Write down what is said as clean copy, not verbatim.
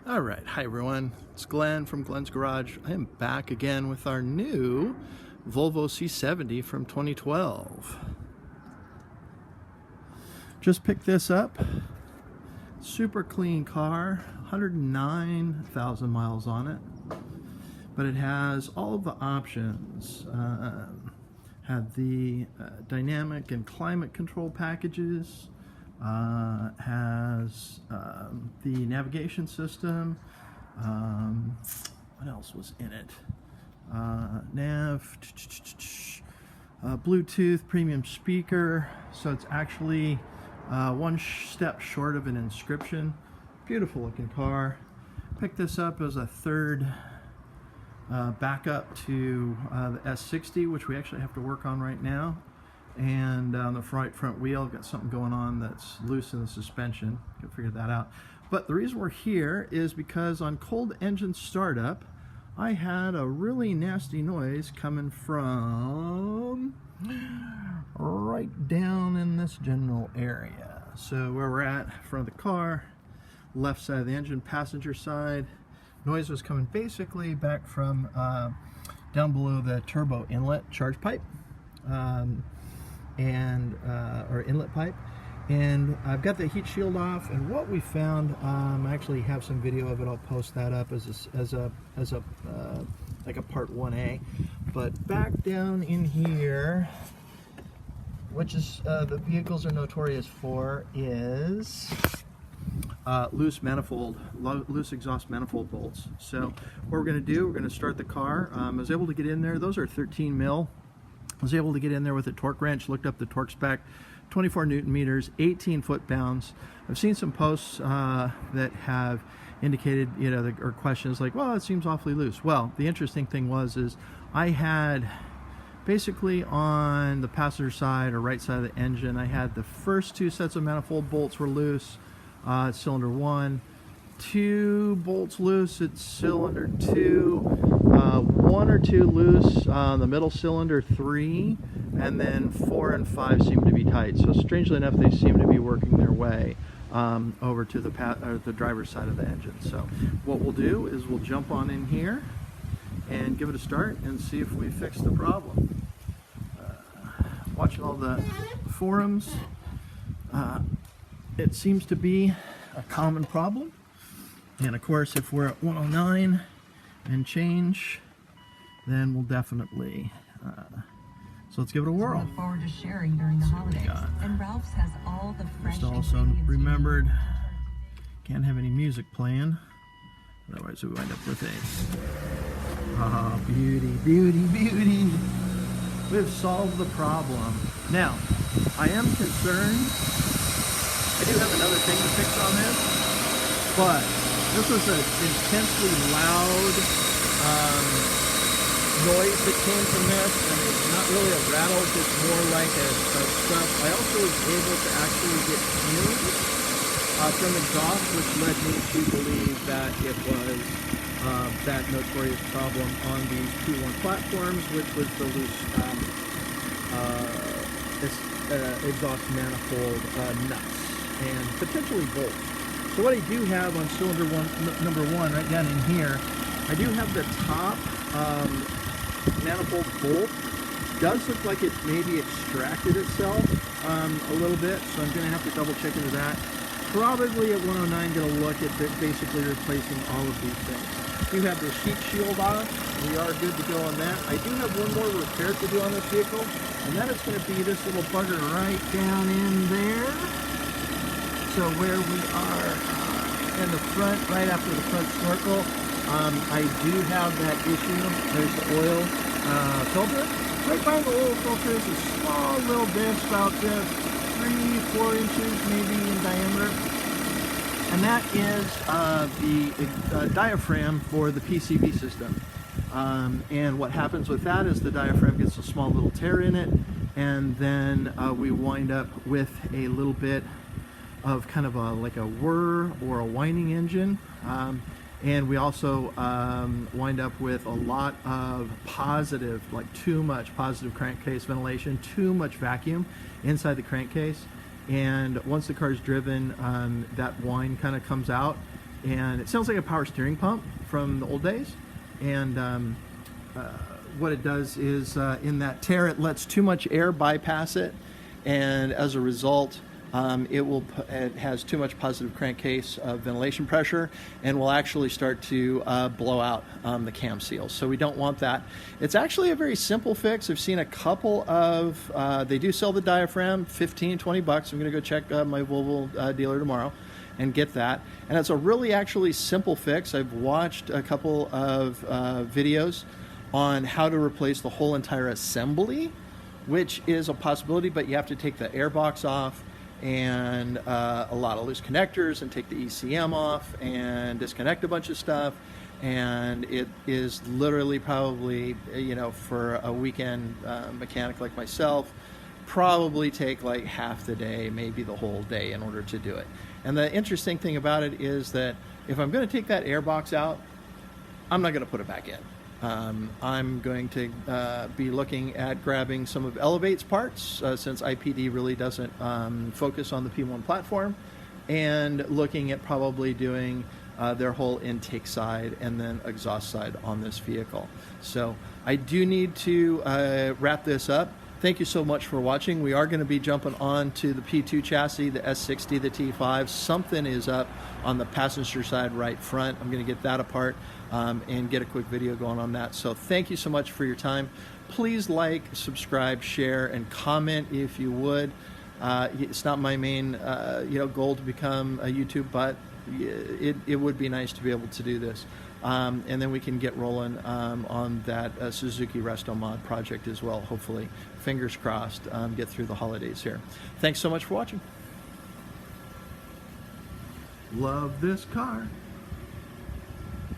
All right, hi everyone. It's Glenn from Glenn's Garage. I am back again with our new Volvo C70 from 2012. Just picked this up. Super clean car, 109,000 miles on it. But it has all of the options. Had the dynamic and climate control packages. Has the navigation system. What else was in it? Bluetooth, premium speaker. So it's actually one step short of an inscription. Beautiful looking car. Picked this up as a third backup to the S60, which we actually have to work on right now. And on the front wheel, I've got something going on that's loose in the suspension. Can figure that out. But the reason we're here is because on cold engine startup, I had a really nasty noise coming from right down in this general area. So where we're at, front of the car, left side of the engine, passenger side. Noise was coming basically back from down below the turbo inlet charge pipe. Or inlet pipe, and I've got the heat shield off. And what we found, I actually have some video of it. I'll post that up as a like a part 1A. But back down in here, which is the vehicles are notorious for, is loose exhaust manifold bolts. So what we're going to do, we're going to start the car. I was able to get in there. Those are 13 mil. I was able to get in there with a torque wrench, looked up the torque spec, 24 Newton meters, 18 foot-pounds. I've seen some posts that have indicated, or questions like, well, it seems awfully loose. Well, the interesting thing is I had basically on the passenger side or right side of the engine, I had the first two sets of manifold bolts were loose, cylinder 1, 2 bolts loose at cylinder 2, 1 or 2 loose on the middle cylinder 3, and then 4 and 5 seem to be tight. So strangely enough, they seem to be working their way over to the driver's side of the engine. So what we'll do is we'll jump on in here and give it a start and see if we fix the problem. Watching all the forums, it seems to be a common problem. And of course, if we're at 109 and change, then we'll definitely, so let's give it a whirl. Look forward to sharing during the holidays. And Ralph's has all the fresh Just also remembered, can't have any music playing, otherwise we wind up with a, beauty, beauty, beauty. We've solved the problem. Now, I am concerned, I do have another thing to fix on this, but this was an intensely loud noise that came from this, and it's not really a rattle, it's more like a stuff. I also was able to actually get fumes from exhaust, which led me to believe that it was that notorious problem on these 2-1 platforms, which was the loose exhaust manifold nuts and potentially bolts. So what I do have on cylinder number 1, right down in here, I do have the top manifold bolt. Does look like it maybe extracted itself a little bit, so I'm going to have to double check into that. Probably at 109 going to look at basically replacing all of these things. You have the heat shield off. We are good to go on that. I do have one more repair to do on this vehicle, and that is going to be this little bugger right down in there. So where we are in the front, right after the front snorkel, I do have that issue. There's the oil filter. Right by the oil filter is a small little disc, about 3-4 inches maybe in diameter. And that is the diaphragm for the PCV system. And what happens with that is the diaphragm gets a small little tear in it, and then we wind up with a little bit of kind of like a whir or a whining engine. And we also wind up with a lot of positive, like too much positive crankcase ventilation, too much vacuum inside the crankcase. And once the car is driven, that whine kind of comes out. and it sounds like a power steering pump from the old days. And what it does is in that tear, it lets too much air bypass it, and as a result, it has too much positive crankcase ventilation pressure and will actually start to blow out the cam seals. So we don't want that. It's actually a very simple fix. I've seen a couple of, they do sell the diaphragm, 15, 20 bucks. I'm going to go check my Volvo dealer tomorrow and get that. And it's a really actually simple fix. I've watched a couple of videos on how to replace the whole entire assembly, which is a possibility, but you have to take the air box off and a lot of loose connectors and take the ECM off and disconnect a bunch of stuff. And it is literally probably, you know, for a weekend mechanic like myself, probably take like half the day, maybe the whole day in order to do it. And the interesting thing about it is that if I'm going to take that air box out, I'm not going to put it back in. I'm going to be looking at grabbing some of Elevate's parts, since IPD really doesn't focus on the P1 platform, and looking at probably doing their whole intake side and then exhaust side on this vehicle. So I do need to wrap this up. Thank you so much for watching. We are going to be jumping on to the P2 chassis, the S60, the T5. Something is up on the passenger side right front. I'm going to get that apart and get a quick video going on that. So thank you so much for your time. Please like, subscribe, share, and comment if you would. It's not my main goal to become a YouTube, but it would be nice to be able to do this. And then we can get rolling on that Suzuki Resto Mod project as well, hopefully. Fingers crossed, get through the holidays here. Thanks so much for watching. Love this car.